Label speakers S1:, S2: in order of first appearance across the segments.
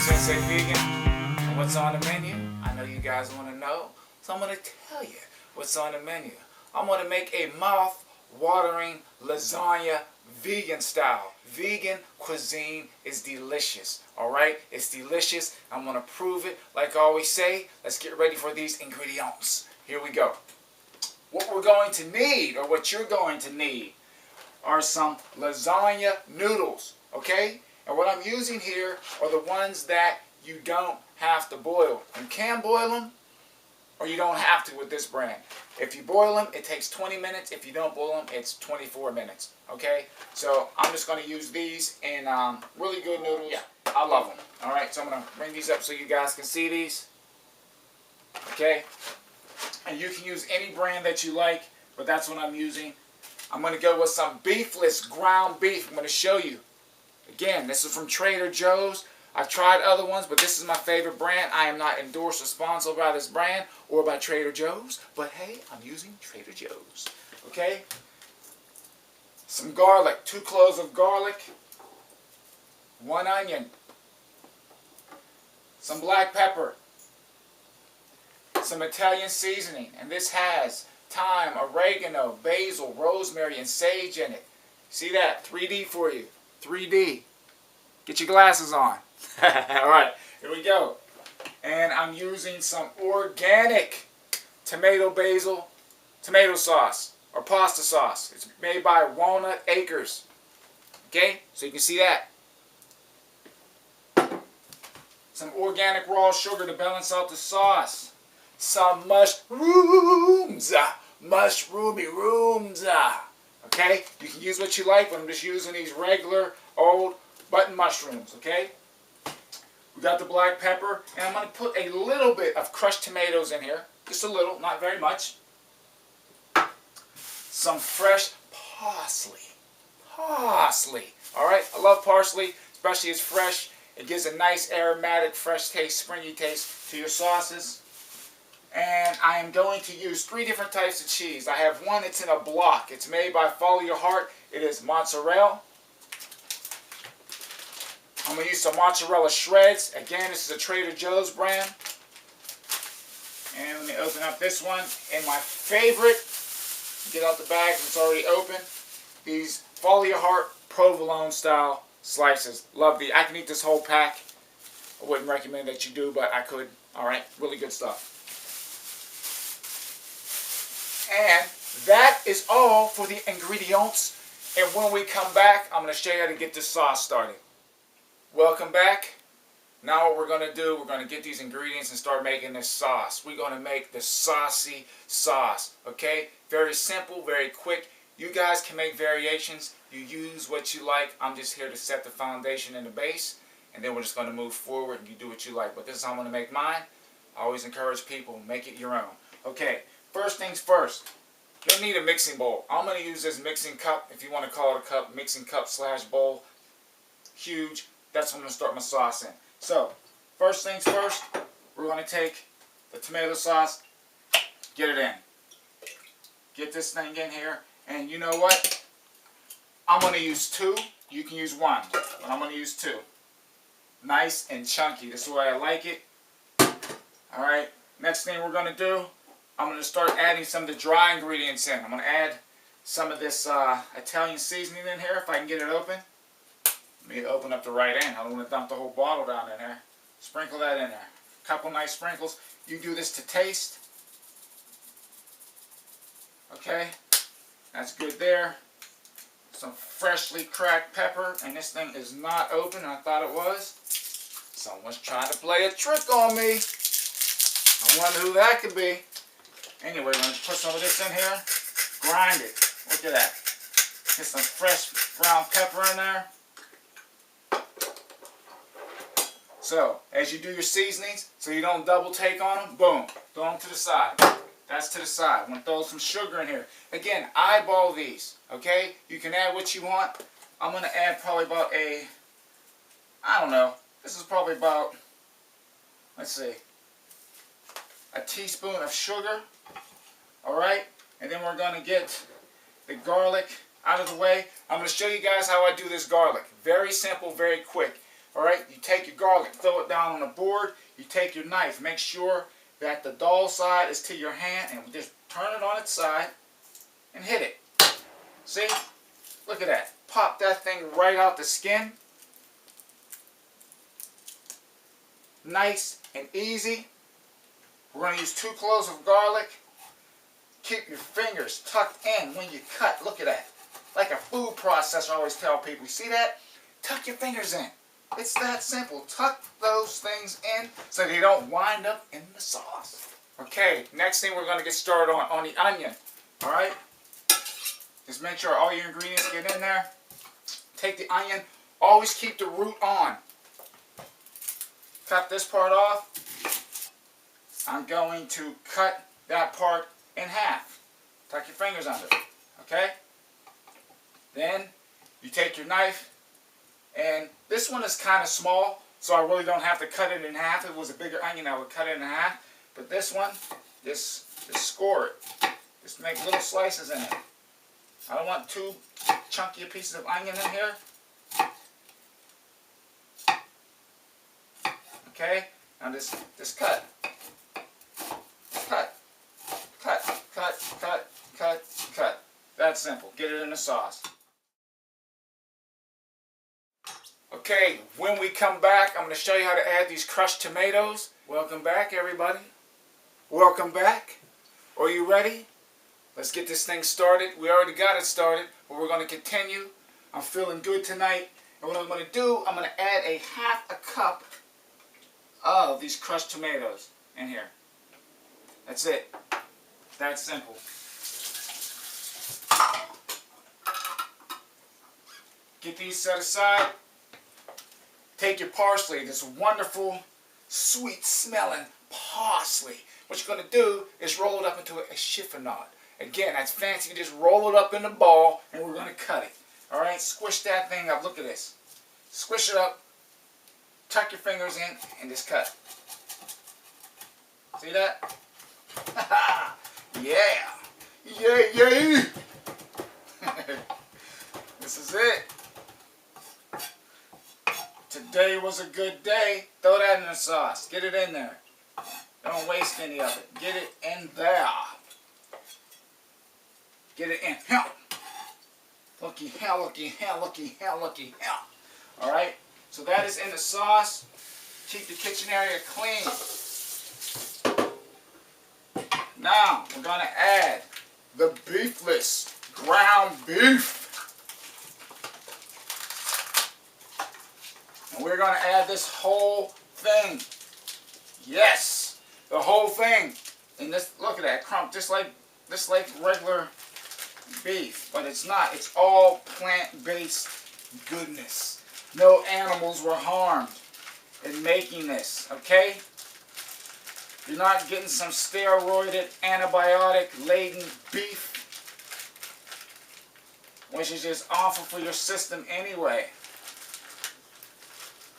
S1: Sensei Vegan, and what's on the menu? I know you guys want to know, so I'm going to tell you what's on the menu. I'm going to make a mouth-watering lasagna vegan style. Vegan cuisine is delicious, alright? It's delicious. I'm going to prove it. Like I always say, let's get ready for these ingredients. Here we go. What we're going to need, or what you're going to need, are some lasagna noodles, okay? And what I'm using here are the ones that you don't have to boil. You can boil them, or you don't have to with this brand. If you boil them, it takes 20 minutes. If you don't boil them, it's 24 minutes, okay? So I'm just going to use these in really good noodles. Yeah, I love them. All right, so I'm going to bring these up so you guys can see these, okay? And you can use any brand that you like, but that's what I'm using. I'm going to go with some beefless ground beef. I'm going to show you. Again, this is from Trader Joe's. I've tried other ones, but this is my favorite brand. I am not endorsed or sponsored by this brand or by Trader Joe's, but hey, I'm using Trader Joe's. Okay? Some garlic, 2 cloves of garlic, 1 onion, some black pepper, some Italian seasoning, and this has thyme, oregano, basil, rosemary, and sage in it. See that? 3D for you. 3D. Get your glasses on. Alright, here we go. And I'm using some organic tomato sauce or pasta sauce. It's made by Walnut Acres. Okay, so you can see that. Some organic raw sugar to balance out the sauce. Some mushrooms. Mushroomy rooms. Okay, you can use what you like, but I'm just using these regular old button mushrooms, okay? We got the black pepper, and I'm going to put a little bit of crushed tomatoes in here. Just a little, not very much. Some fresh parsley. Parsley. Alright, I love parsley, especially it's fresh. It gives a nice aromatic, fresh taste, springy taste to your sauces. And I am going to use 3 different types of cheese. I have one that's in a block. It's made by Follow Your Heart. It is mozzarella. I'm going to use some mozzarella shreds. Again, this is a Trader Joe's brand. And let me open up this one. And my favorite, get out the bag, it's already open. These Follow Your Heart provolone style slices. Love these. I can eat this whole pack. I wouldn't recommend that you do, but I could. Alright, really good stuff. And that is all for the ingredients. And when we come back, I'm going to show you how to get this sauce started. Welcome back. Now what we're going to do, we're going to get these ingredients and start making this sauce. We're going to make the saucy sauce. Okay? Very simple, very quick. You guys can make variations. You use what you like. I'm just here to set the foundation and the base. And then we're just going to move forward and you do what you like. But this is how I'm going to make mine. I always encourage people, make it your own. Okay. First things first, you'll need a mixing bowl. I'm going to use this mixing cup, if you want to call it a cup, mixing cup / bowl. Huge. That's what I'm going to start my sauce in. So, first things first, we're going to take the tomato sauce, get it in. Get this thing in here, and you know what? I'm going to use 2. You can use 1, but I'm going to use 2. Nice and chunky. This is the way I like it. Alright, next thing we're going to do, I'm going to start adding some of the dry ingredients in. I'm going to add some of this Italian seasoning in here if I can get it open. Let me open up the right end. I don't want to dump the whole bottle down in there. Sprinkle that in there. A couple nice sprinkles. You do this to taste. Okay, that's good there. Some freshly cracked pepper, and this thing is not open. I thought it was. Someone's trying to play a trick on me. I wonder who that could be. Anyway, we're going to put some of this in here. Grind it. Look at that. Get some fresh ground pepper in there. So, as you do your seasonings, so you don't double take on them, boom, throw them to the side. That's to the side. I'm going to throw some sugar in here. Again, eyeball these, okay? You can add what you want. I'm going to add probably about I don't know, this is probably about, let's see, a teaspoon of sugar. Alright, and then we're going to get the garlic out of the way. I'm going to show you guys how I do this garlic. Very simple, very quick. Alright, you take your garlic, throw it down on the board. You take your knife, make sure that the dull side is to your hand, and just turn it on its side and hit it. See? Look at that. Pop that thing right out the skin. Nice and easy. We're going to use 2 cloves of garlic. Keep your fingers tucked in when you cut. Look at that. Like a food processor, I always tell people. You see that? Tuck your fingers in. It's that simple. Tuck those things in so they don't wind up in the sauce. Okay, next thing we're going to get started on the onion. Alright? Just make sure all your ingredients get in there. Take the onion. Always keep the root on. Cut this part off. I'm going to cut that part in half. Tuck your fingers under. Okay? Then you take your knife, and this one is kind of small, so I really don't have to cut it in half. If it was a bigger onion, I would cut it in half. But this one, just score it. Just make little slices in it. I don't want 2 chunky pieces of onion in here. Okay? Now just cut. Cut. Cut. Cut. Cut. Cut. Cut. That's simple. Get it in the sauce. Okay, when we come back, I'm going to show you how to add these crushed tomatoes. Welcome back, everybody. Welcome back. Are you ready? Let's get this thing started. We already got it started, but we're going to continue. I'm feeling good tonight. And what I'm going to do, I'm going to add a half a cup of these crushed tomatoes in here. That's it. That's simple. Get these set aside. Take your parsley, this wonderful, sweet-smelling parsley. What you're going to do is roll it up into a chiffonade. Again, that's fancy. You just roll it up in a ball, and we're going to cut it. All right? Squish that thing up. Look at this. Squish it up. Tuck your fingers in, and just cut. See that? Yeah. Yeah. This is it. Today was a good day. Throw that in the sauce. Get it in there. Don't waste any of it. Get it in there. Get it in. Hell. Looky hell, looky hell, looky hell, looky hell. Alright? So that is in the sauce. Keep the kitchen area clean. Now, we're going to add the beefless ground beef. And we're going to add this whole thing. Yes, the whole thing. And this, look at that crump, just like regular beef, but it's not. It's all plant-based goodness. No animals were harmed in making this. Okay? You're not getting some steroided, antibiotic-laden beef, which is just awful for your system anyway.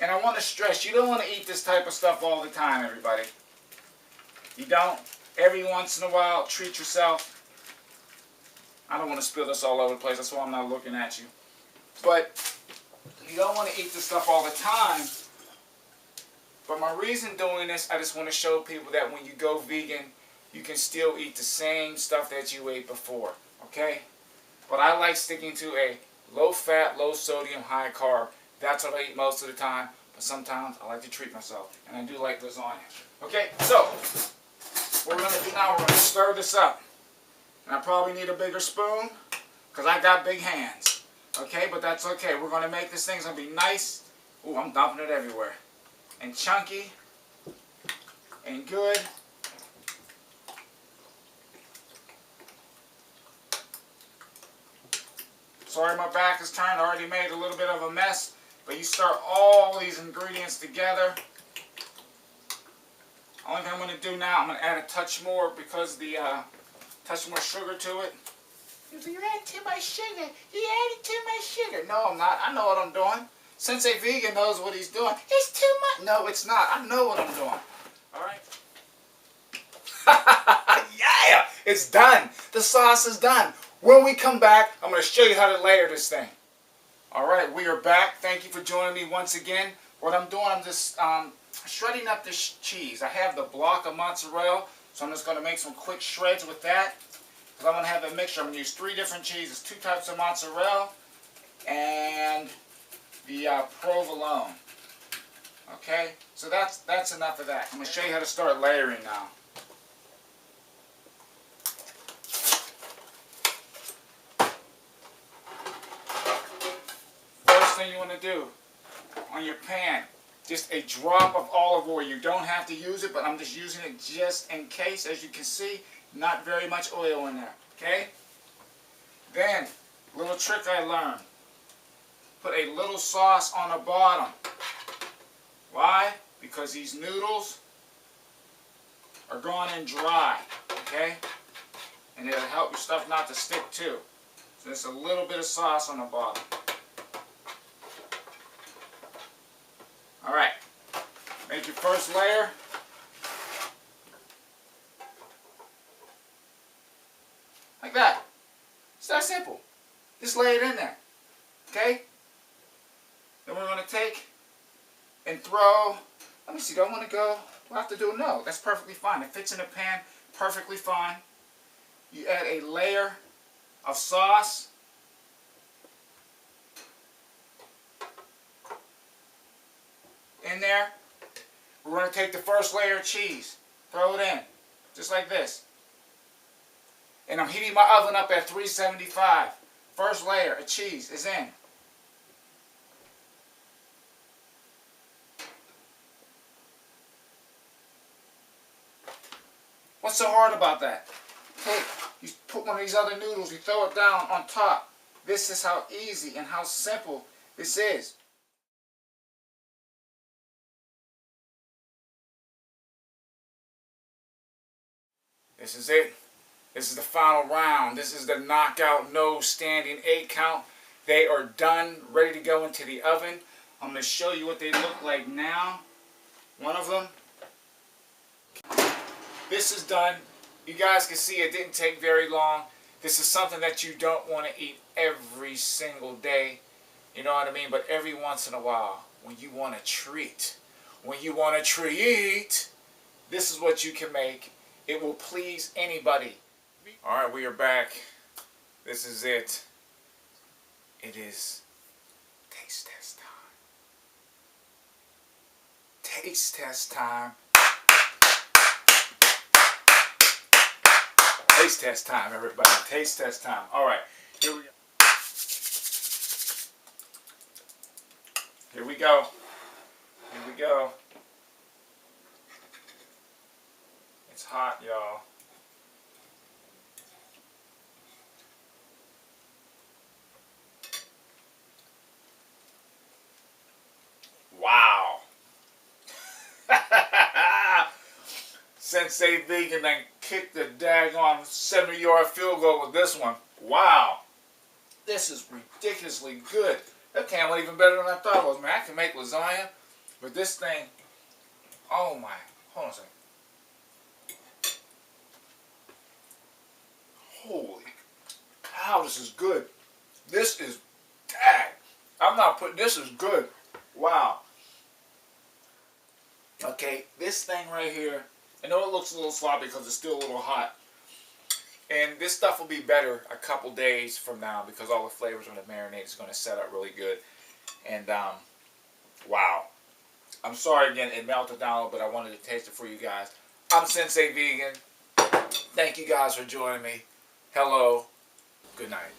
S1: And I want to stress, you don't want to eat this type of stuff all the time, everybody. You don't. Every once in a while, treat yourself. I don't want to spill this all over the place, that's why I'm not looking at you. But you don't want to eat this stuff all the time. But my reason doing this, I just want to show people that when you go vegan, you can still eat the same stuff that you ate before. Okay? But I like sticking to a low-fat, low-sodium, high-carb. That's what I eat most of the time. But sometimes I like to treat myself. And I do like lasagna. Okay? So, what we're going to do now, we're going to stir this up. And I probably need a bigger spoon because I got big hands. Okay? But that's okay. We're going to make this thing, it's going to be nice. Ooh, I'm dumping it everywhere. And chunky. And good. Sorry my back is turned. I already made a little bit of a mess. But you stir all these ingredients together. Only thing I'm going to do now, I'm going to add a touch more because the touch more sugar to it. You added too much sugar. You added too much sugar. No, I'm not. I know what I'm doing. Sensei Vegan knows what he's doing. It's too much. No, it's not. I know what I'm doing. Alright? Yeah! It's done. The sauce is done. When we come back, I'm going to show you how to layer this thing. Alright, we are back. Thank you for joining me once again. what I'm doing, I'm just shredding up this cheese. I have the block of mozzarella, so I'm just going to make some quick shreds with that. Because I'm going to have a mixture. I'm going to use 3 different cheeses, 2 types of mozzarella, and the provolone. Okay, so that's enough of that. I'm going to show you how to start layering now. First thing you want to do on your pan, just a drop of olive oil. You don't have to use it, but I'm just using it just in case. As you can see, not very much oil in there. Okay? Then, little trick I learned. Put a little sauce on the bottom. Why? Because these noodles are going in dry. Okay? And it'll help your stuff not to stick too. So just a little bit of sauce on the bottom. Alright. Make your first layer. Like that. It's that simple. Just lay it in there. Okay? Then we're going to take and throw, let me see, do I want to go, do I have to do it? No, that's perfectly fine. It fits in the pan perfectly fine. You add a layer of sauce. In there. We're going to take the first layer of cheese. Throw it in. Just like this. And I'm heating my oven up at 375. First layer of cheese is in. What's so hard about that? Take, you put one of these other noodles, you throw it down on top. This is how easy and how simple this is. This is it. This is the final round. This is the knockout, no standing 8 count. They are done, ready to go into the oven. I'm going to show you what they look like now. One of them. This is done. You guys can see it didn't take very long. This is something that you don't want to eat every single day. You know what I mean? But every once in a while, when you want a treat, this is what you can make. It will please anybody. Alright, we are back. This is it. It is taste test time. Taste test time. Taste test time, everybody. Taste test time. Alright, here we go. Here we go. Here we go. It's hot, y'all. Wow. Sensei Vegan then kicked the daggone 70-yard field goal with this one. Wow. This is ridiculously good. That came out even better than I thought it was. Man, I can make lasagna, but this thing, oh my. Hold on a second. Holy cow, this is good. This is, dang. I'm not putting, this is good. Wow. Okay, this thing right here, I know it looks a little sloppy because it's still a little hot. And this stuff will be better a couple days from now because all the flavors when it marinates is going to set up really good. And, wow. I'm sorry again, it melted down, but I wanted to taste it for you guys. I'm Sensei Vegan. Thank you guys for joining me. Hello. Good night.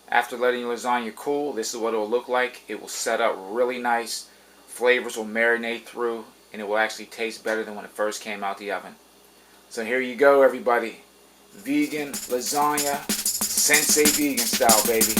S1: After letting your lasagna cool, this is what it will look like. It will set up really nice. Flavors will marinate through, and it will actually taste better than when it first came out the oven. So here you go, everybody. Vegan lasagna, Sensei Vegan style, baby.